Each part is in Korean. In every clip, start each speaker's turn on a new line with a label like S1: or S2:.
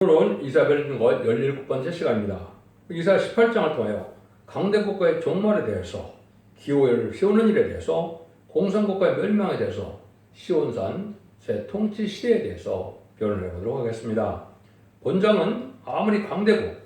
S1: 오늘은 이사벨 등과 17번째 시간입니다. 이사 18장을 통하여 강대국가의 종말에 대해서, 기호를 세우는 일에 대해서, 공산국가의 멸망에 대해서, 시온산 새 통치 시대에 대해서 변론해 보도록 하겠습니다. 본장은 아무리 강대국,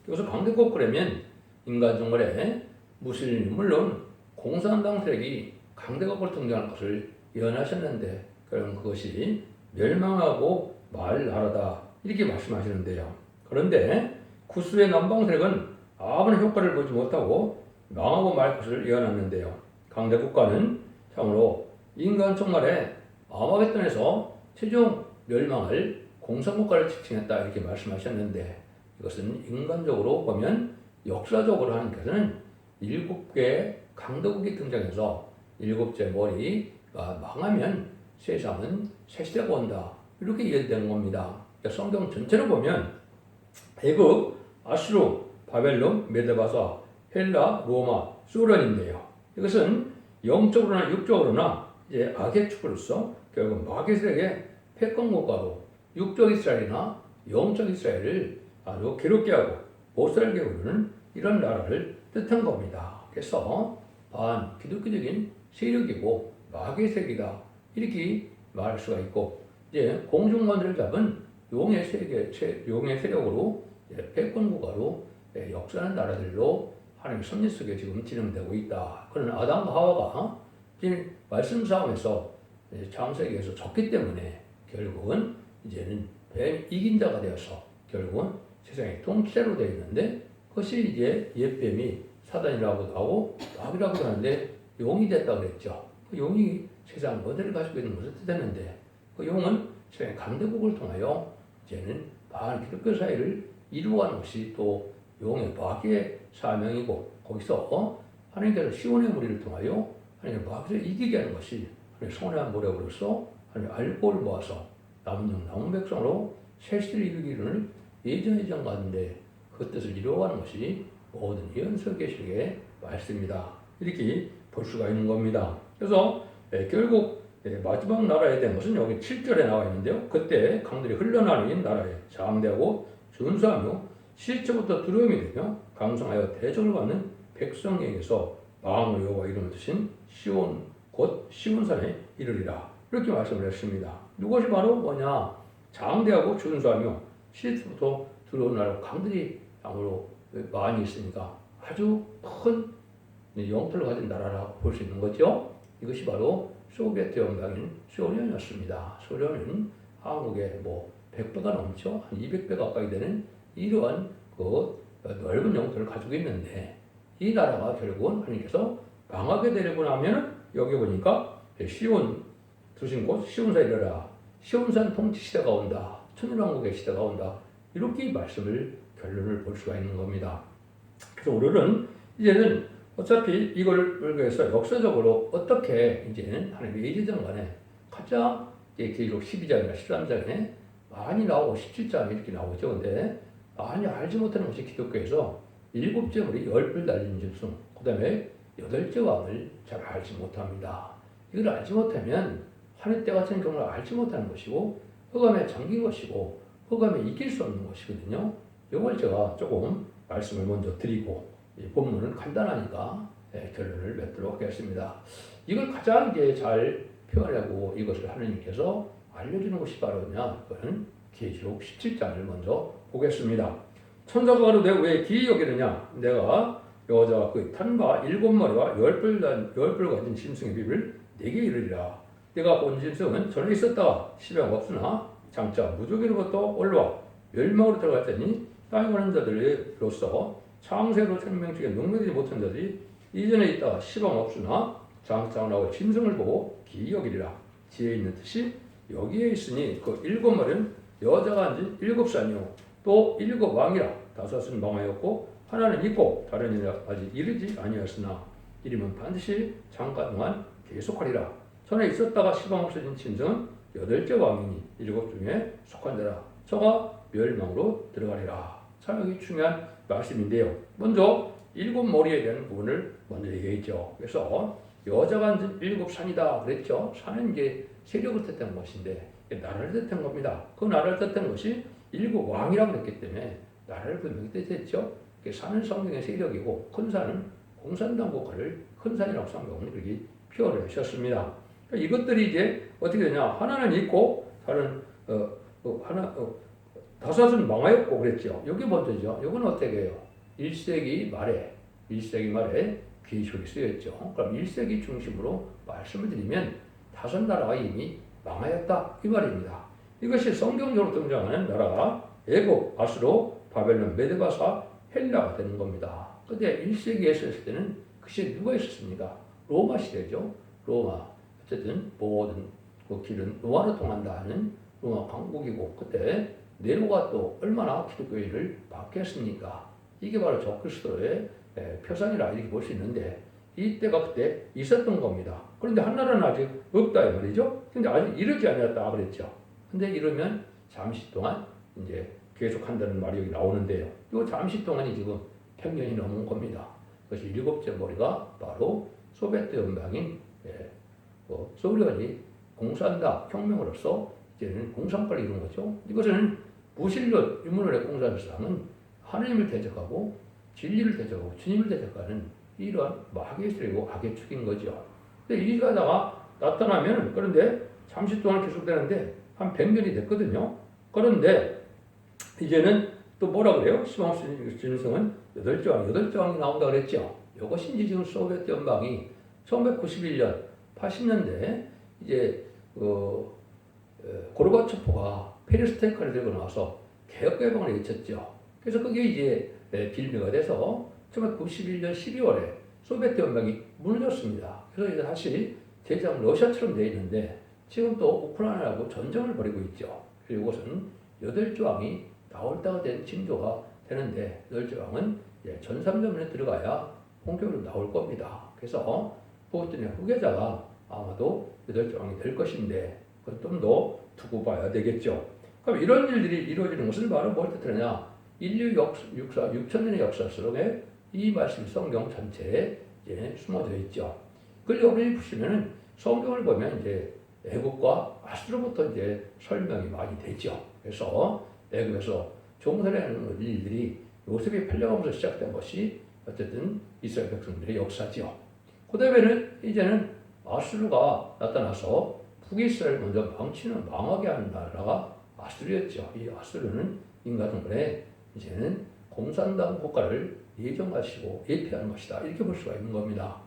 S1: 여기서 강대국 그러면 인간 종말에 무슬림은 물론 공산당 세력이 강대국을 등장할 것을 예언하셨는데, 그럼 그것이 멸망하고 말 나라다 이렇게 말씀하시는데요. 그런데 구스의 남방 세력은 아무런 효과를 보지 못하고 망하고 말 것을 예언하는데요. 강대 국가는 참으로 인간 종말에 아마겟돈에서 최종 멸망을 공산국가를 지칭했다 이렇게 말씀하셨는데, 이것은 인간적으로 보면 역사적으로 하나님께서는 7개의 강대국이 등장해서 7째 머리가 망하면 세상은 새 시대가 온다 이렇게 이해되는 겁니다. 성경 전체를 보면 애굽, 아수르, 바벨론, 메데바사, 헬라, 로마, 소련인데요. 이것은 영적으로나 육적으로나 이제 악의 축으로서 결국 마귀세력의 패권국가로 육적 이스라엘이나 영적 이스라엘을 아주 괴롭게 하고 못 살게 하는 이런 나라를 뜻한 겁니다. 그래서 반 기독교적인 세력이고 마귀세력이다 이렇게 말할 수가 있고, 이제 공중권세를 잡은 용의 세력으로 패권국가로 역사하는 나라들로 하나님의 섭리 속에 지금 진행되고 있다. 그러나 아담과 하와가 지금 말씀 싸움에서 창세기에서 졌기 때문에 결국은 이제는 뱀 이긴 자가 되어서 결국은 세상의 통치자로 되어 있는데, 그것이 이제 옛뱀이 사단이라고도 하고 마귀라고도 하는데 용이 됐다고 그랬죠. 그 용이 세상 모델을 가지고 있는 것을 뜻했는데, 그 용은 세상의 강대국을 통하여 이제는 반기독교 사회를 이루어가는 것이 또 용의 마귀의 사명이고, 거기서 하나님께서 시온의 무리를 통하여 하나님의 마귀를 이기게 하는 것이 하나님의 선한 모략으로서 하나님의 알고를 모아서 남은 백성으로 새 시대를 이루기를 예전 가운데 그 뜻을 이루어가는 것이 모든 예언서 계시의 말씀입니다. 이렇게 볼 수가 있는 겁니다. 그래서 결국 마지막 나라에 대한 것은 여기 7절에 나와 있는데요. 그때 강들이 흘러나오는 나라에 장대하고 준수하며 실제부터 두려움이 되며 강성하여 대접을 받는 백성에게서 마음을 여호와 이름을 드신 시온 곧 시온산에 이르리라 이렇게 말씀을 했습니다. 이것이 바로 뭐냐? 장대하고 준수하며 실제부터 두려운 나라 강들이 아무로 많이 있으니까 아주 큰 영토를 가진 나라라고 볼 수 있는 거죠. 이것이 바로 소비에트 연방인 소련이었습니다. 소련은 한국의 100배가 넘죠. 한 200배 가까이 되는 이러한 그 넓은 영토를 가지고 있는데, 이 나라가 결국은 하나님께서 망하게 되려고 하면 여기 보니까 시온 두신 곳 시온산에 이르라, 시온산 통치 시대가 온다, 천일왕국의 시대가 온다 이렇게 말씀을 결론을 볼 수가 있는 겁니다. 그래서 오늘은 이제는 어차피 이걸 위해서 역사적으로 어떻게 이제는 하나님의 예지정간에 가장 기록 12장이나 13장에 많이 나오고 17장에 이렇게 나오죠. 근데 많이 알지 못하는 것이 기독교에서 7째 머리 10뿔 달린 짐승, 그 다음에 8째 왕을 잘 알지 못합니다. 이걸 알지 못하면 하늘 때 같은 경우를 알지 못하는 것이고 흑암에 잠긴 것이고 흑암에 이길 수 없는 것이거든요. 이걸 제가 조금 말씀을 먼저 드리고 이 본문은 간단하니까 결론을 맺도록 하겠습니다. 이걸 가장 이제 잘 표현하고 이것을 하나님께서 알려주는 것이 바로 뭐냐? 그거는 계시록 17장을 먼저 보겠습니다. 천사가 가로되 왜 기이 여기느냐? 내가 여자가 그 탄과 7마리와 10뿔 가진 짐승의 비를 내게 이르리라. 내가 본 짐승은 전에 있었다가 시병 없으나 장차 무조기로부터 올라와 멸망으로 들어갔더니 땅에 가는 자들로서 창세로 생명중에 능력되지 못한 자들이 이전에 있다가 시방 없으나 장차 나올 짐승을 보고 기이 여기리라. 지혜 있는 뜻이 여기에 있으니 그 7마리는 여자가 앉은 7산이요 또 7왕이라. 5은 망하였고 하나는 있고 다른 이는 아직 이르지 아니하였으나 이름은 반드시 잠깐 동안 계속하리라. 전에 있었다가 시방 없어진 짐승은 8째 왕이니 7 중에 속한 자라. 저가 멸망으로 들어가리라. 참 여기 중요한 말씀인데요. 먼저 7머리에 대한 부분을 먼저 얘기했죠. 그래서 여자가 앉은 7산이다 그랬죠. 산은 이제 세력을 뜻하는 것인데 나라를 뜻하는 겁니다. 그 나라를 뜻하는 것이 일곱 왕이라고 했기 때문에 나라를 분명히 뜻했죠. 산은 성경의 세력이고 큰 산은 공산당 국가를 큰 산이라고 성경은 이렇게 표현을 하셨습니다. 이것들이 이제 어떻게 되냐? 하나는 있고 다른 다섯은 망하였고 그랬죠. 여기 먼저죠. 이건 어떻게 해요? 1세기 말에 기술이 쓰였죠. 그럼 1세기 중심으로 말씀을 드리면 다섯 나라가 이미 망하였다 이 말입니다. 이것이 성경적으로 등장하는 나라가 애굽, 아수르, 바벨론, 메드바사, 헬라가 되는 겁니다. 그런데 1세기에 있을 때는 그 시대에 누가 있었습니까? 로마 시대죠. 로마. 어쨌든 모든 그 길은 로마로 통한다 하는 로마 강국이고 그때 네로가 또 얼마나 기독교인을 박해했습니까? 이게 바로 적그리스도의 표상이라 이렇게 볼 수 있는데 이때가 그때 있었던 겁니다. 그런데 한나라는 아직 없다 이 말이죠. 근데 아직 이르지 않았다 그랬죠. 근데 이러면 잠시 동안 이제 계속한다는 말이 여기 나오는데요. 이 잠시 동안이 지금 100년이 넘은 겁니다. 그것이 일곱째 머리가 바로 소비에트 연방인 소련이 공산당 혁명으로서 이제는 공산권을 이룬 거죠. 이것은 무신론 인문론의 공산당은 하나님을 대적하고 진리를 대적하고 주님을 대적하는 이러한 마귀의 세력이고 악의 축인 거죠. 근데 이 가다가 나타나면 그런데 잠시 동안 계속되는데 한 100년이 됐거든요. 그런데 이제는 또 뭐라 그래요? 시방 진성은 8조항이 나온다 그랬죠. 이것이 지금 소비에트 연방이 1991년 80년대 이제 고르바초프가 페리스토이크를 들고 나와서 개혁 개방을 외쳤죠. 그래서 그게 이제 빌미가 돼서 1991년 12월에 소비에트 연방이 무너졌습니다. 그래서 이제 다시 제장 러시아처럼 되어 있는데 지금 또 우크라이나하고 전쟁을 벌이고 있죠. 그리고 이것은 8조항이 나올 때가 된 징조가 되는데 8조항은 전삼전에 들어가야 본격으로 나올 겁니다. 그래서 푸틴의 후계자가 아마도 8조항이 될 것인데 그건 좀 더 두고 봐야 되겠죠. 그럼 이런 일들이 이루어지는 것은 바로 뭘 뜻하느냐? 인류 역사, 6천년의 역사 속에 이 말씀 성경 전체에 숨어져 있죠. 그걸 여기 보시면은 성경을 보면 이제 애굽과 아수르부터 이제 설명이 많이 되죠. 그래서 애굽에서 종살이하는 일들이 요셉이 팔려가면서 시작된 것이 어쨌든 이스라엘 백성들의 역사죠. 그 다음에는 이제는 아수르가 나타나서 북이스라엘 먼저 망하게 하는 나라가 아수르였죠. 이 아수르는 인간들의 이제는 공산당 국가를 예정하시고 예표하는 것이다. 이렇게 볼 수가 있는 겁니다.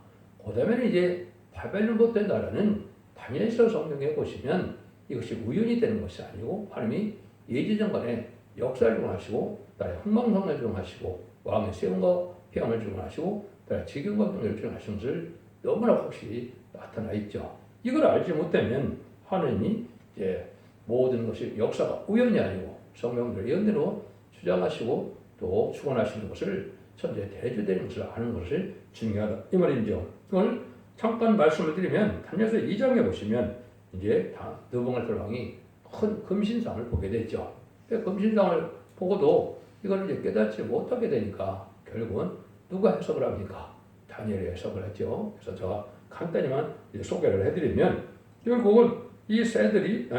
S1: 그 다음에는 이제 바벨론부터 나라는 다니엘서 성경에 보시면 이것이 우연이 되는 것이 아니고 하나님이 예지정간에 역사를 중하시고 나라의 흥망성쇠를 중하시고 왕의 세움과 평안을 중하시고 나라의 지경과 경제를 중하신 것을 너무나 확실히 나타나 있죠. 이걸 알지 못하면 하나님이 이제 모든 것이 역사가 우연이 아니고 성경들 예언대로 주장하시고 또 축원하시는 것을 천재 대조되는 것을 아는 것을 중요하다 이 말이죠. 오늘 잠깐 말씀을 드리면 다니엘서 2장에 보시면 이제 느부갓네살 왕이 큰 금신상을 보게 됐죠. 금신상을 보고도 이걸 이제 깨닫지 못하게 되니까 결국은 누가 해석을 합니까? 다니엘이 해석을 했죠. 그래서 제가 간단히만 소개를 해드리면 결국은 이 새들이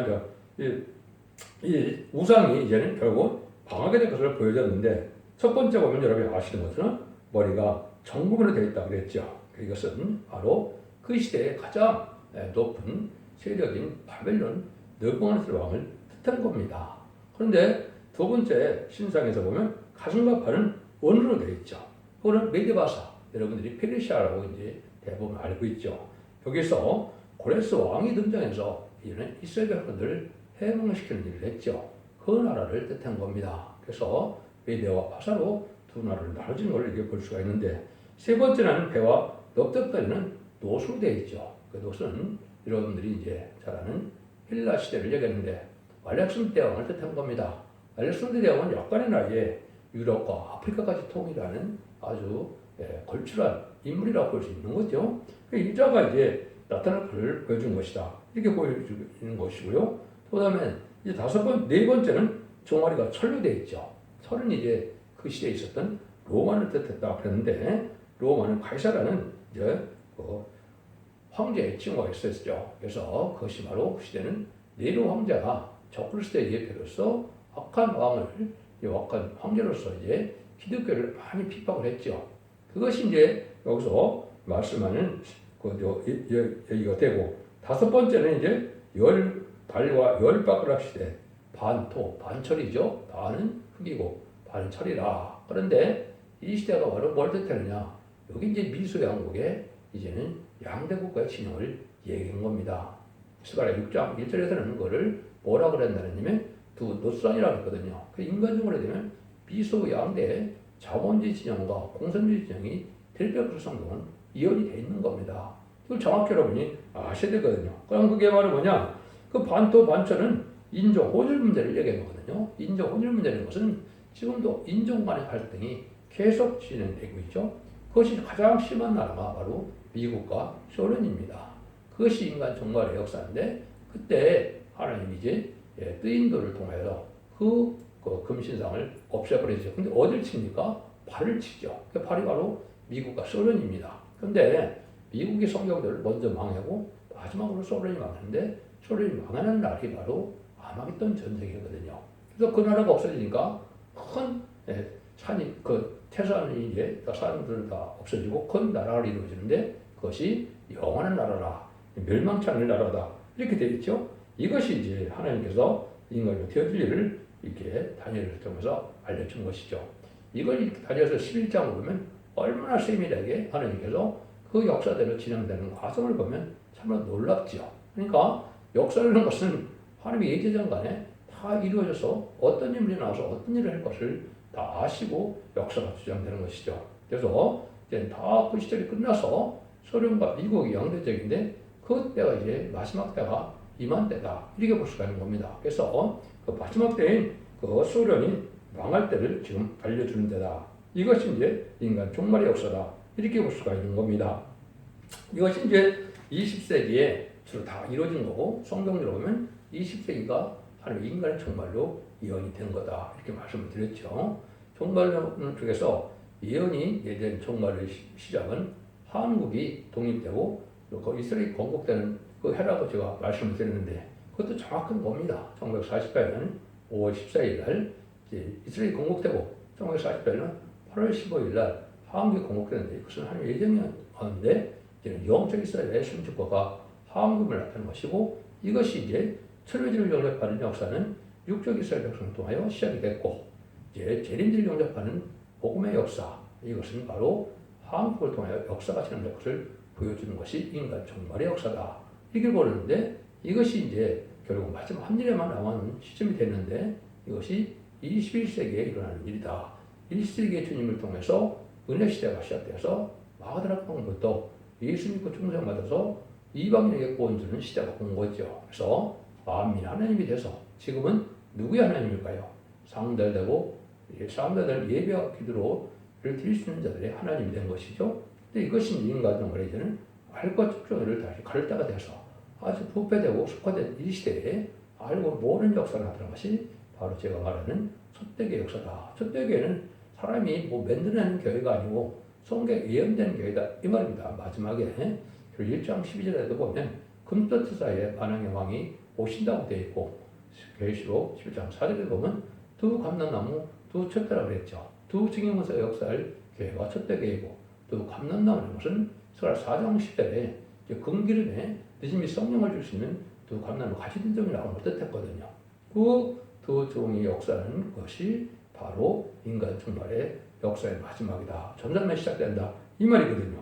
S1: 이 우상이 이제는 결국 방하게 될 것을 보여줬는데 첫 번째 보면 여러분이 아시는 것은 머리가 정금으로 되어 있다고 그랬죠. 이것은 바로 그 시대의 가장 높은 세력인 바벨론 느부갓네살 왕을 뜻한 겁니다. 그런데 두 번째 신상에서 보면 가슴과 팔은 원으로 되어 있죠. 그거는 메드바사, 여러분들이 페르시아라고 이제 대부분 알고 있죠. 여기서 고레스 왕이 등장해서 이제는 이스라엘 백성들을 해방시키는 일을 했죠. 그 나라를 뜻한 겁니다. 그래서 메대와 바사로 두 나라를 나눠진 걸 이렇게 볼 수가 있는데 세 번째는 배와 넉넉다리는 노수로 되어 있죠. 그 노수는 여러분들이 이제 잘 아는 헬라 시대를 얘기했는데 알렉산더 대왕을 뜻한 겁니다. 알렉산더 대왕은 약간의 나이에 유럽과 아프리카까지 통일하는 아주 걸출한 인물이라고 볼 수 있는 거죠. 이 자가 이제 나타날 것을 보여준 것이다. 이렇게 보여주는 것이고요. 그 다음에 이제 네 번째는 종아리가 철로 되어 있죠. 철은 이제 그 시대에 있었던 로마를 뜻했다 그랬는데 로마는 가이사라는 이제 황제의 칭호가 있었죠. 그래서 그것이 바로 그 시대는 네로 황제가 적그리스도의 예표로서 악한 왕을, 이 악한 황제로서 이제 기독교를 많이 핍박을 했죠. 그것이 이제 여기서 말씀하는 얘기가 되고, 다섯 번째는 이제 열 발과 열 바꾸락 시대, 반토, 반철이죠. 반은 흙이고 반은 철이라. 그런데 이 시대가 바로 뭘 뜻하느냐? 여기 이제 미소양국의 이제는 양대국가의 진영을 얘기한 겁니다. 스가랴 6장 1절에서는 그거를 뭐라 그랬냐면 두 노선이라고 했거든요. 그 인간적으로 되면 미소양대 자본주의 진영과 공산주의 진영이 대립적 성공은 이연이 돼 있는 겁니다. 그걸 정확히 여러분이 아셔야 되거든요. 그럼 그게 바로 뭐냐? 그 반토 반철은 인종 혼혈 문제를 얘기하는 거거든요. 인종 혼혈 문제라는 것은 지금도 인종 간의 갈등이 계속 진행되고 있죠. 그것이 가장 심한 나라가 바로 미국과 소련입니다. 그것이 인간 종말의 역사인데, 그때 하나님이 이제 뜨인도를 통해서 그 금신상을 없애버리죠. 근데 어딜 칩니까? 발을 치죠. 그 발이 바로 미국과 소련입니다. 근데 미국이 성경들을 먼저 망하고 마지막으로 소련이 망하는데, 소련이 망하는 날이 바로 아마겟돈 전쟁이거든요. 그래서 그 나라가 없어지니까 큰 산이 태산이 이제 사람들은 다 없어지고 큰 나라가 이루어지는데, 그것이 영원한 나라라, 멸망치 않을 나라다, 이렇게 되어 있죠. 이것이 이제 하나님께서 인간의 되어질 일을 이렇게 다니엘을 통해서 알려준 것이죠. 이걸 다니엘서 11장을 보면 얼마나 세밀하게 하나님께서 그 역사대로 진행되는 과정을 보면 참으로 놀랍지요. 그러니까 역사라는 것은 하나님의 예제장간에 다 이루어져서 어떤 인물이 나와서 어떤 일을 할 것을 다 아시고 역사가 주장되는 것이죠. 그래서 이제 다 그 시절이 끝나서 소련과 미국이 양대적인데, 그때가 이제 마지막 때가 임한 때다, 이렇게 볼 수가 있는 겁니다. 그래서 그 마지막 때인 그 소련이 망할 때를 지금 알려주는 데다. 이것이 이제 인간 종말의 역사다, 이렇게 볼 수가 있는 겁니다. 이것이 이제 20세기에 주로 다 이루어진 거고, 성경으로 보면 20세기가 하나님 인간의 종말로 예언이 된 거다, 이렇게 말씀을 드렸죠. 종말 쪽에서 예언이 된 종말의 시작은 한국이 독립되고 이스라엘이 건국되는 그 해라고 제가 말씀을 드렸는데, 그것도 정확한 겁니다. 1948년 5월 14일 날 이스라엘이 건국되고, 1948년 8월 15일 날 한국이 건국되는데, 그것은 하나님의 예정이었는데, 영적 이스라엘의 순직과가 한국을 나타낸 것이고, 이것이 이제 철회지를 영접하는 역사는 육적 이스라엘 백성을 통하여 시작이 됐고, 이제 재림지를 영접하는 복음의 역사, 이것은 바로 한국을 통하여 역사가 진행될 것을 보여주는 것이 인간 종말의 역사다, 이렇게 보는데, 이것이 이제 결국 마지막 한 일에만 남은 시점이 됐는데, 이것이 21세기에 일어나는 일이다. 1세기의 주님을 통해서 은혜 시대가 시작돼서 마가다락 방부터 예수 믿고 충성받아서 이방인에게 구원주는 시대가 온 거죠. 그래서 만민 하나님이 돼서 지금은 누구의 하나님일까요? 상달되고 사람들 예배와 기도를 드릴 수 있는 자들의 하나님이 된 것이죠. 근데 이것이 인간 종말의 이제는 알과 축조를 다시 가를 때가 돼서 아주 부패되고 속화된 이 시대에 알고 모르는 역사가 나타난 것이 바로 제가 말하는 첫대교의 역사다. 첫대교회는 사람이 만들어내는 교회가 아니고 성경에 예언되는 교회다, 이 말입니다. 마지막에 1장 12절에도 보면 금토트사에 만왕의 왕이 오신다고 되어 있고, 계시록 11장 4절에 보면 두 감람나무 두 촛대라고 그랬죠. 두 증인문서 역사할 교회가 첫대교회이고, 또 감람나무는 것은 스가랴 4장 10절에 금기름에 늦음이 성령을 줄 수 있는 두 감람나무 가시든정이라고 뜻했거든요. 그 두 종이 역사하는 것이 바로 인간 종말의 역사의 마지막이다, 전쟁이 시작된다, 이 말이거든요.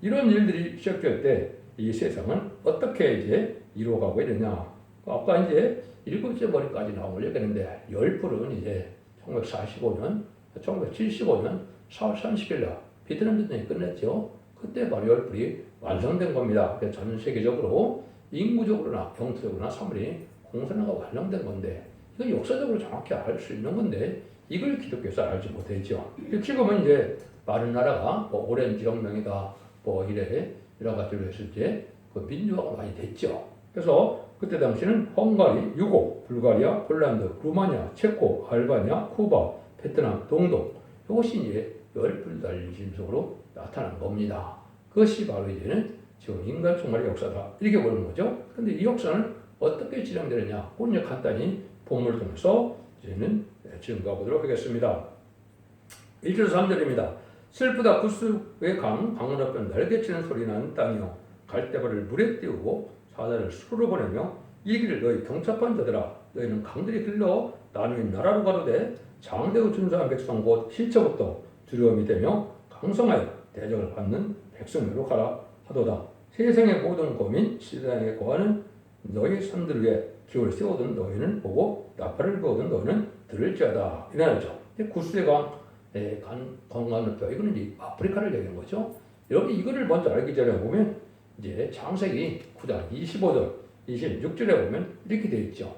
S1: 이런 일들이 시작될 때 이 세상은 어떻게 이제 이루어가고 있느냐? 아까 이제 일곱째 머리까지 나온 걸 얘기했는데, 열풀은 이제 1945년, 1975년 4월 30일 날 베트남 전쟁이 끝냈죠. 그때 바로 열풀이 완성된 겁니다. 그래서 전 세계적으로 인구적으로나 영토적으로나 사물이 공산화가 완성된 건데, 이건 역사적으로 정확히 알 수 있는 건데, 이걸 기독교에서 알지 못했죠. 지금은 이제 많은 나라가 뭐 오렌지 혁명이다, 뭐 이런 것들을 했을 때 그 민주화가 많이 됐죠. 그래서 그때 당시는 헝가리, 유고, 불가리아, 폴란드, 루마니아, 체코, 알바니아, 쿠바, 베트남, 동독, 이것이 이제 열불 달린 심속으로 나타난 겁니다. 그것이 바로 이제는 지금 인간 종말의 역사다, 이렇게 보는 거죠. 근데 이 역사는 어떻게 진행되느냐? 그건 이제 간단히 본문을 통해서 저희는 지금 가보도록 하겠습니다. 1절 3절입니다. 슬프다 구스의 강건너편 날개치는 소리 나는 땅이여 갈대발을 물에 띄우고 사자를 수로로 보내며 이 길을 너희 경첩한 자들아 너희는 강들이 흘러 나누인 나라로 가로되 장대고 준수한 백성 곧 시처부터 두려움이 되며 강성하여 대적을 받는 백성으로 가라 하도다. 세상의 모든 고민 시장에 거하는 너희 산들 위에 기울을 세우던 너희는 보고 나팔을 부어던 너희는 들을지어다. 이래야죠. 구스의 강건너편 이거는 이제 아프리카를 얘기하는 거죠. 여러분 이거를 먼저 알기 전에 보면 이제 창세기 9장 25절 26절에 보면 이렇게 되어 있죠.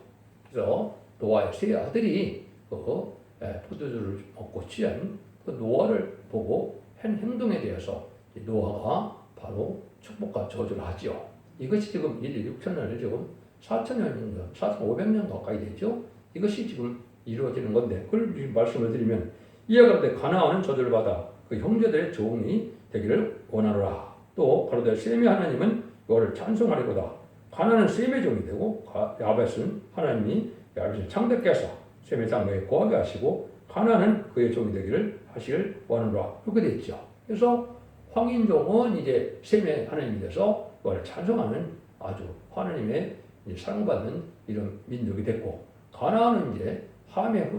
S1: 그래서 노아의 세 아들이 포도주를 먹고 취한 그 노아를 보고 한 행동에 대해서 노아가 바로 축복과 저주를 하죠. 이것이 지금 6천년을 지금 4천년, 4,500년 가까이 되죠. 이것이 지금 이루어지는 건데 그걸 말씀을 드리면 이와 같이 가나안은 저주를 받아 그 형제들의 종이 되기를 원하노라. 또 가로되 셈의 하나님은 너를 찬송하리로다. 가나안은 셈의 종이 되고 야벳은 하나님이 야벳을 창대케 하사 셈의 장막에 거하게 하시고 가나안은 그의 종이 되기를 하시길 원하노라. 그렇게 되어 있죠. 그래서 황인종은 이제 셈의 하나님이 돼서 너를 찬송하는 아주 하나님의 사랑받는 이런 민족이 됐고 가나안은 이제 함의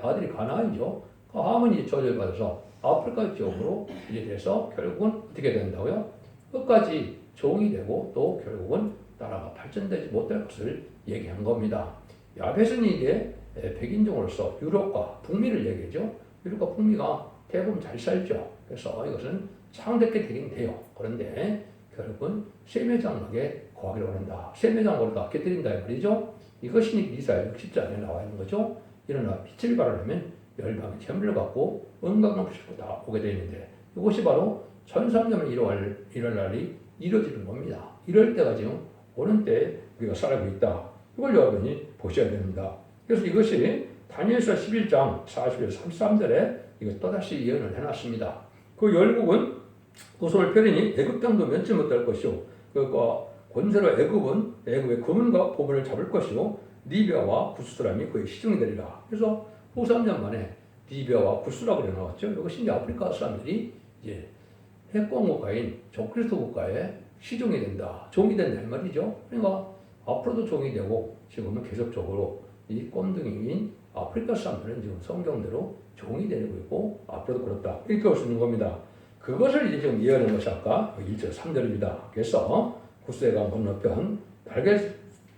S1: 아들이 가나안이죠. 그 함은 이제 저주를 받아서 아프리카 지역으로 이제 돼서 결국은 어떻게 된다고요? 끝까지 종이 되고 또 결국은 나라가 발전되지 못할 것을 얘기한 겁니다. 야벳은 이제 백인종으로서 유럽과 북미를 얘기하죠. 유럽과 북미가 대부분 잘 살죠. 그래서 이것은 창대케 되긴 돼요. 그런데 결국은 셈의 장막에 거하기를 원한다. 셈의 장막으로 낳게 드린다 이 말이죠. 이것이 이사야 60장에 나와 있는 거죠. 일어나 빛을 발하려면 열방의 재물을 갖고 온갖 것을 다 오게 되어 있는데 이것이 바로 1300년 1월 날이 이루어지는 겁니다. 이럴 때가 지금 오는 때에 우리가 살아가고 있다. 이걸 여러분이 보셔야 됩니다. 그래서 이것이 다니엘서 11장 40절 33절에 이거 또다시 예언을 해놨습니다. 그 열국은 후손을 펴리니 애굽 땅도 면치 못할 것이요 그러니까 권세로 애굽의 금은과 보물을 잡을 것이요 리비아와 구스 사람이 그의 시중이 되리라. 그래서 후 3년 만에 리비아와 구스라고 그래 나왔죠. 이것이 이제 아프리카 사람들이 이제 해권 국가인 적그리스도 국가에 시종이 된다. 종이 된다 이 말이죠. 그러니까 앞으로도 종이 되고 지금은 계속적으로 이 꼼둥이인 아프리카 사람들은 지금 성경대로 종이 되고 있고 앞으로도 그렇다. 이렇게 볼 수 있는 겁니다. 그것을 이제 지금 이해하는 것이 아까 1절 3절입니다. 그래서 구스의 강 건너편 날개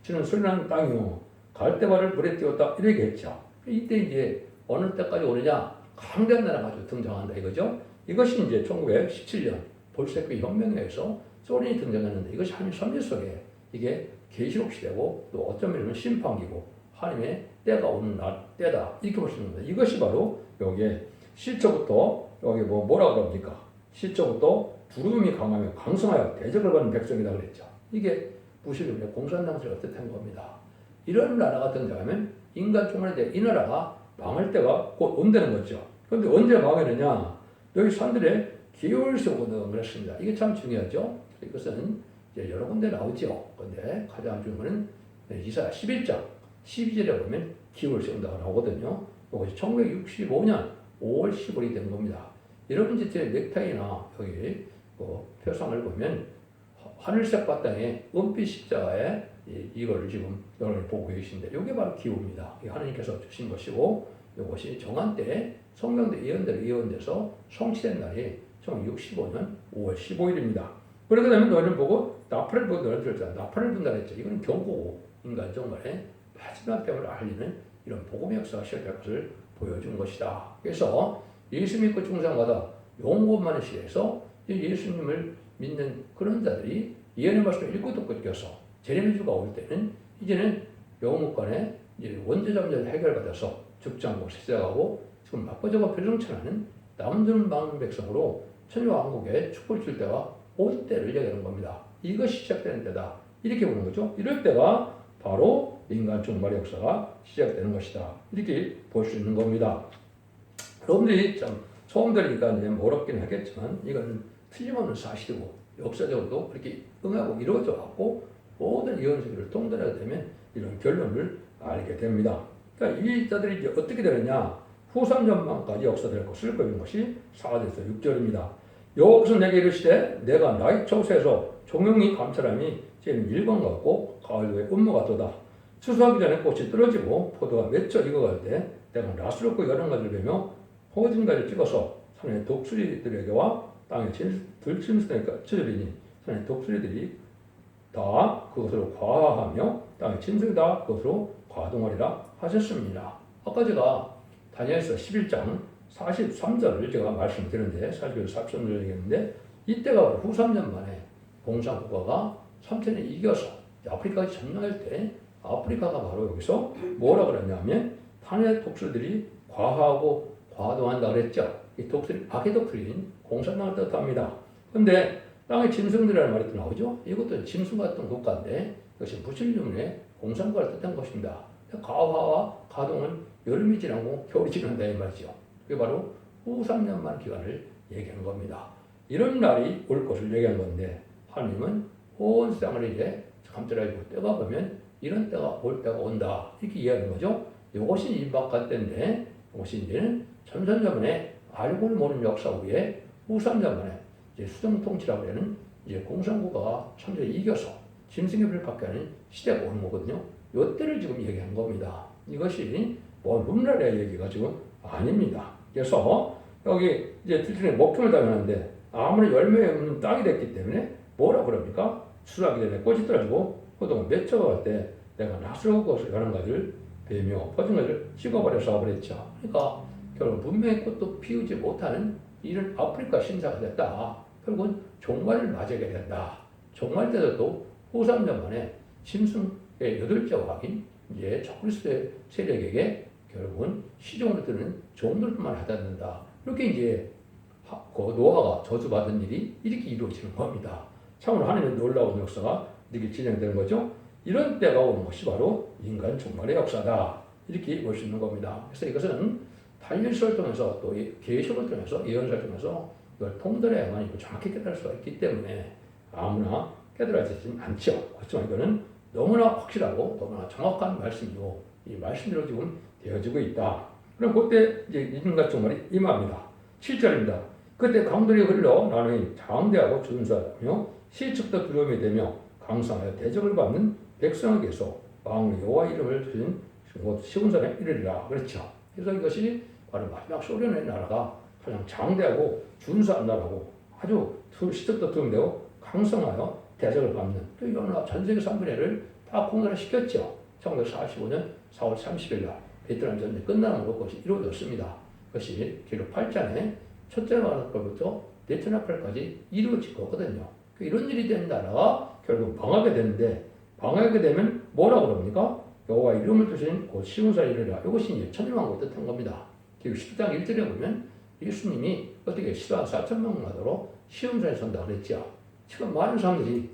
S1: 치는 소리 나는 땅이요 갈대발을 물에 띄웠다 이렇게 했죠. 이때 이제 어느 때까지 오느냐 강대한 나라가 아주 등장한다 이거죠. 이것이 이제 1917년 볼셰비크 혁명에 의해서 소련이 등장했는데 이것이 하나님 섭리 속에 이게 계시록 시대고 또 어쩌면 이러면 심판기고 하나님의 때가 오는 때다 이렇게 볼 수 있는 겁니다. 이것이 바로 여기에 시초부터 여기 뭐라고 그럽니까? 시초부터 두려움이 강하며 강성하여 대적을 받는 백성이다 그랬죠. 이게 무슬림의 공산당들을 뜻한 겁니다. 이런 나라가 등장하면 인간 총알에 이 나라가 망할 때가 곧 온다는 거죠. 그런데 언제 망하느냐? 여기 산들에 기울을 세우거든 그랬습니다. 이게 참 중요하죠. 이것은 이제 여러 군데 나오죠. 그런데 가장 중요한 것은 이사야 11장 12절에 보면 기울을 세운다고 나오거든요. 이것이 1965년 5월 15일이 된 겁니다. 여러분 제 넥타이나 여기 표상을 보면 하늘색 바탕에 은빛 십자가에 이걸 지금 여러분이 보고 계신데 이게 바로 기후입니다. 하나님께서 주신 것이고 이것이 정한 때에 성경대 예언대로 예언돼서 성취된 날이 1965년 5월 15일입니다. 그러게 되면 너희는 보고 나팔을 보고 너희는 들었잖아. 나팔을 분다 했죠. 이건 경고고 인간 정말의 마지막 때를 알리는 이런 복음의 역사가 시작될 것을 보여준 것이다. 그래서 예수 믿고 중생마다 영원만의 시대에서 예수님을 믿는 그런 자들이 예언의 말씀을 읽고 듣고 느껴서 제레미주가 올 때는 이제는 영국간의 원죄점자를 해결받아서 죽장고 시작하고 지금 바꿔져가 별정천하는 남는 많은 백성으로 천주왕국에 축복을 줄 때가 올 때를 얘기하는 겁니다. 이것이 시작되는 때다. 이렇게 보는 거죠. 이럴 때가 바로 인간 종말의 역사가 시작되는 것이다. 이렇게 볼 수 있는 겁니다. 여러분들이 참 처음 들으니까 어렵긴 하겠지만 이건 틀림없는 사실이고 역사적으로도 그렇게 응하고 이루어져 갖고 모든 예언서들을 통달하게 되면 이런 결론을 알게 됩니다. 자, 이 자들이 이제 어떻게 되느냐? 후 3년만까지 역사될 것을 그린 것이 4절에서 6절입니다. 여호와께서 내게 이르시되 내가 나의 처소에서 종용이 감찰함이 쟤는 일광 같고 가을 후에 운무 같도다. 추수하기 전에 꽃이 떨어지고 포도가 맺혀 익어갈 때 내가 낯설고 여러 가지를 베며 호진가지를 찍어서 산의 독수리들에게와 땅에 들짐승에게 쳐주리니 산의 독수리들이 다 그것으로 과하며 땅의 짐승이 다 그것으로 과동하리라 하셨습니다. 아까 제가 다니엘서 11장 43절을 제가 말씀드렸는데 41, 43절 얘기했는데 이때가 바로 후 3년 만에 공산국가가 3천에 이겨서 아프리카까지 점령할 때 아프리카가 바로 여기서 뭐라 그랬냐면 탄의 독수리들이 과하고 과도한다 그랬죠. 이 독수리, 악의 독수리인 공산당을 뜻합니다. 그런데 땅의 짐승들이라는 말이 또 나오죠. 이것도 짐승 같은 국가인데 이것이 무슬림의 공산국가를 뜻한 것입니다. 가화와 가동은 여름이 지나고 겨울이 지난다 이 말이죠. 그게 바로 후 3년만 기간을 얘기하는 겁니다. 이런 날이 올 것을 얘기한 건데 하나님은 온 세상을 이제 감찰하고 때가 보면 이런 때가 올 때가 온다 이렇게 이해하는 거죠. 이것이 임박할 때인데 이것이 이제는 천년만에 알고는 모르는 역사 후에 후 3년 만에 이제 수정통치라고 하는 이제 공산국가가 천년에 이겨서 짐승의 불을 받게 하는 시대가 오는 거거든요. 이때를 지금 얘기한 겁니다. 이것이 뭐 룸라리아 얘기가 지금 아닙니다. 그래서 여기 이제 들판에 목표를 당하는데 아무리 열매 없는 땅이 됐기 때문에 뭐라 그럽니까? 수확이 전에 꽃이 떨어지고 포도가 맺혀갈 때 내가 낯설고 것을 여러 가지를 베며 퍼진 것을 찍어버려서 그랬죠. 그러니까 결국 문명의 꽃도 피우지 못하는 이런 아프리카 신사가 됐다. 결국은 종말을 맞이하게 된다. 종말 때도 또 후 3년 만에 짐승의 8째 왕인 이제 적그리스도의 세력에게 결국은 시종으로 드는 종들만 하다는다. 이렇게 이제 그 노아가 저주받은 일이 이렇게 이루어지는 겁니다. 참으로 하나님의 놀라운 역사가 이렇게 진행되는 거죠. 이런 때가 오는 것이 바로 인간 종말의 역사다. 이렇게 볼 수 있는 겁니다. 그래서 이것은 다니엘서를 통해서 또 계시록을 통해서 예언서를 통해서 이걸 통달해야만 정확히 깨달을 수가 있기 때문에 아무나 깨달아지진 않죠. 그렇지만 이거는 너무나 확실하고 너무나 정확한 말씀이고 이 말씀대로 지금 되어지고 있다. 그럼 그때 이제 인간 종말이 임합니다. 7절입니다. 그때 강들이 흘러 나누니 장대하고 준수하며 시측도 두려움이 되며 강성하여 대적을 받는 백성에게서 왕 여호와 이름을 주신 시온산에 이르리라. 그렇죠. 그래서 이것이 바로 마지막 소련의 나라가 가장 장대하고 준수한 나라고 아주 시측도 두려움되고 강성하여 대적을 받는 또 이런 전 세계 3분의 1을 다 공산화시켰죠. 1945년 4월 30일 날 베트남 전쟁이 끝남으로 그것이 이루어졌습니다. 그것이 기록 8장에 첫째 나라부터 네트나팔까지 이루어질 거거든요. 이런 일이 된 나라가 결국 망하게 되는데 망하게 되면 뭐라고 그럽니까? 여호와 이름을 두신 곧 시온산에 이르리라. 이것이 이제 천일왕국을 뜻한 겁니다. 기록 10장 1절에 보면 예수님이 어떻게 10만 4천 명마도로 시온산에 선다 그랬죠. 지금 많은 사람들이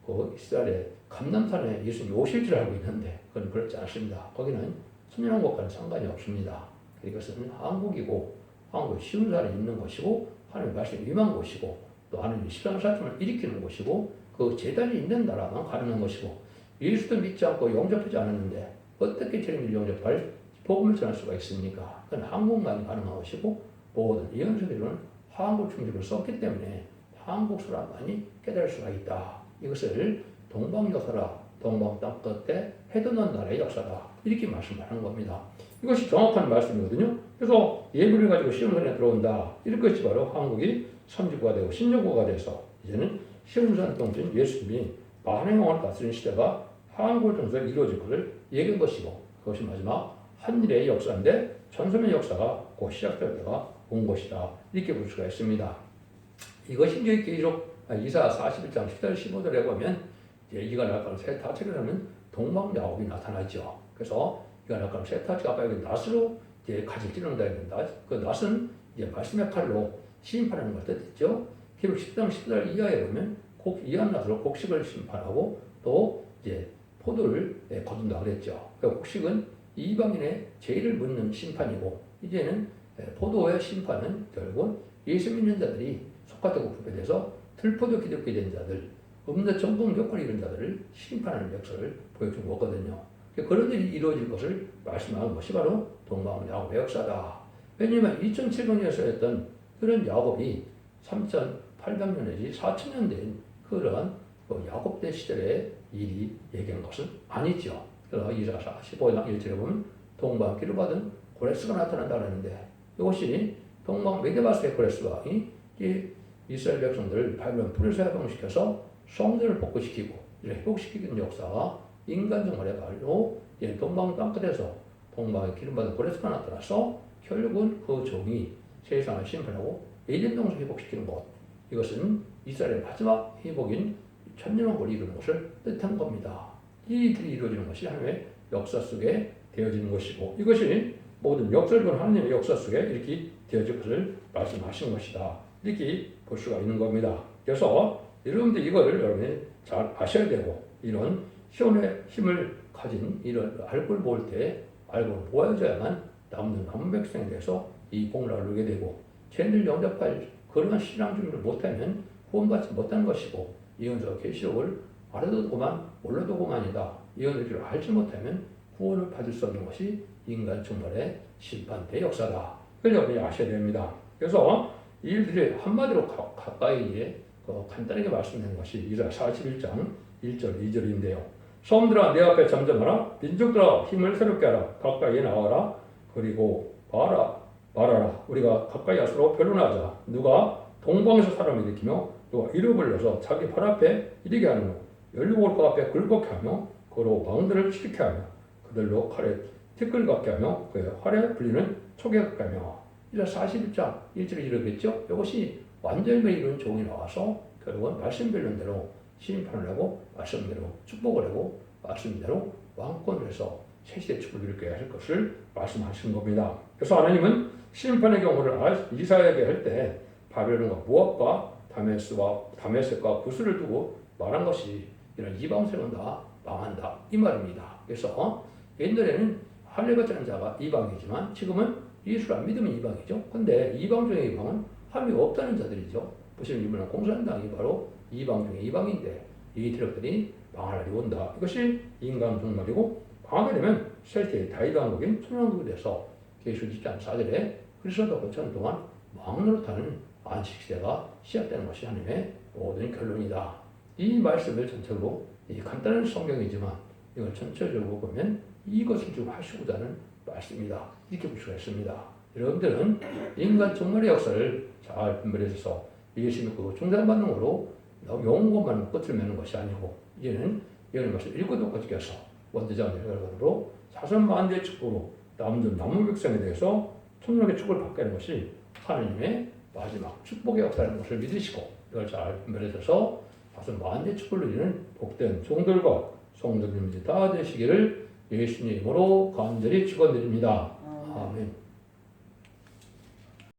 S1: 그 이스라엘의 감람산에 예수님이 오실 줄 알고 있는데 그건 그렇지 않습니다. 거기는 천년왕국과는 상관이 없습니다. 이것은 한국이고 한국 시온산에 있는 곳이고 하나님의 말씀이 임한 곳이고 또 하나님이 십상 사건을 일으키는 곳이고 그 재단이 있는 나라만 가능한 것이고 예수도 믿지 않고 영접하지 않았는데 어떻게 저런 영접할 복음을 전할 수가 있습니까? 그건 한국만이 가능한 것이고 모든 예언서들은 한국 충직을 썼기 때문에 한국 사람만이 깨달을 수가 있다. 이것을 동방역사라 동방 땅끝에 해돋는 나라의 역사다. 이렇게 말씀하는 겁니다. 이것이 정확한 말씀이거든요. 그래서 예물을 가지고 시온산에 들어온다. 이것이 바로 한국이 선지국가 되고 신정국가 돼서 이제는 시온산 통신 예수님이 만의 영혼을 다스리는 시대가 한국을 통해서 이루어질 것을 얘기한 것이고 그것이 마지막 한일의 역사인데 전소의 역사가 곧 시작될 때가 온 것이다. 이렇게 볼 수가 있습니다. 이것이 이제 계속 이사 41장 10절 15절에 보면 이가 날까로 세타책이라는 동방야곱이 나타나죠. 그래서 이가 날까로 세타책 아까 여기 낫으로 이제 가지 찌른다 된다. 그 낫은 이제 말씀의 칼로 심판하는 걸 뜻했죠. 기록 10장 10절 이하에 보면 이한 낫으로 곡식을 심판하고 또 이제 포도를 거둔다 그랬죠. 그 곡식은 이방인의 죄를 묻는 심판이고 이제는 포도의 심판은 결국 예수 믿는 자들이 속하되고 부패돼서 들포도 기독교 된 자들, 음료 정복 요건을 이룬 자들을 심판하는 역사를 보여준 거거든요. 그런 일이 이루어질 것을 말씀하는 것이 바로 동방야곱의 역사다. 왜냐하면 2700년에서 했던 그런 야곱이 3800년 내지 4000년 된 그런 야곱대 시절의 일이 얘기한 것은 아니죠. 그래서 이사야 15장 1절에 보면 동방길을 받은 고레스가 나타난다고 하는데 이것이 동방 메데바스의 고레스가 이 이스라엘 백성들을 바벨론 불에서 해방시켜서 성전을 복구시키고 회복시키는 역사가 인간 정말의 발로 동방 땅끝에서 동방의 기름 받은 고레스가 나타나서 결국은 그 종이 세상을 심판하고 에덴 동산 회복시키는 것, 이것은 이스라엘의 마지막 회복인 천년왕국을 이루는 것을 뜻한 겁니다. 이 일이 이루어지는 것이 하나님의 역사 속에 되어지는 것이고 이것이 모든 역사를 본 하나님의 역사 속에 이렇게 되어질 것을 말씀하신 것이다. 이렇게 볼 수가 있는 겁니다. 그래서 여러분들 이걸 여러분이 잘 아셔야 되고 이런 시온의 힘을 가진 이런 알고를 볼 때 알고를 보여줘야만 남은 백성에 대해서 이 공로를 누리게 되고 죄인들 영접할 그러한 신앙 준비를 못하면 구원받지 못하는 것이고 예언서 계시록을 알아도 그만 몰라도 그만이다. 예언을 알지 못하면 구원을 받을 수 없는 것이 인간 충만의 심판대 역사다. 그걸 여러분이 아셔야 됩니다. 그래서 이 일들이 한마디로 가까이 간단하게 말씀드린 것이 이사야 41장 1절 2절인데요. 소음들아 내 앞에 잠잠하라. 민족들아 힘을 새롭게 하라. 가까이 나와라. 그리고 말하라. 우리가 가까이 와서 변론하자. 누가 동방에서 사람을 일으키며 누가 이를 불러서 자기 발 앞에 이르게 하며 열리고 그 앞에 굴곡케 하며 그로 왕들을 치게 하며 그들로 칼에 티끌 같게 하며 그의 활에 불리는 촉에 같게 하며 이제 41장 1절에 이르겠죠. 이것이 완전히 이룬 종이 나와서 결국은 말씀별론대로 심판을 하고 말씀대로 축복을 하고 말씀대로 왕권을 해서 세시대 축복을 이루게 할 것을 말씀하신 겁니다. 그래서 하나님은 심판의 경우를 이사야에게 할 때 바벨론과 모압과 다메섹과 구스를 두고 말한 것이 이런 이방세력은 다 망한다 이 말입니다. 그래서 옛날에는 할례받지 않은 자가 이방이지만 지금은 예수를 안 믿으면 이방이죠. 근데 이방 중에 이방은 함이 없다는 자들이죠. 보시면 이번에 공산당이 바로 이방 중에 이방인데 이 세력들이 망할 날이 온다. 이것이 인간 종말이고 망하게 되면 세계의 다이방국인 천왕국이 돼서 계시록 20장 4절에 그리스도가 5천 동안 왕노릇하는 안식시대가 시작되는 것이 하나님의 모든 결론이다. 이 말씀을 전체로 간단한 성경이지만 이걸 전체적으로 보면 이것을 좀 하시고자 하는 말씀이다. 이렇게 볼 수가 있습니다. 여러분들은 인간 종말의 역사를 잘 분별해서 예수 믿고 중단받는 걸로 영원 것만 끝을 맺는 것이 아니고 이제는 이런 것을 읽고도 끝께서 원대장 내려가므로 자선 만대의 축복으로 남은 백성에 대해서 천년의 축복을 받게 하는 것이 하나님의 마지막 축복의 역사라는 것을 믿으시고 이걸 잘 분별해서 자선 만대의 축복을 누리는 복된 종들과 성도님들이 다 되시기를 예수님으로 간절히 축원드립니다. 아멘.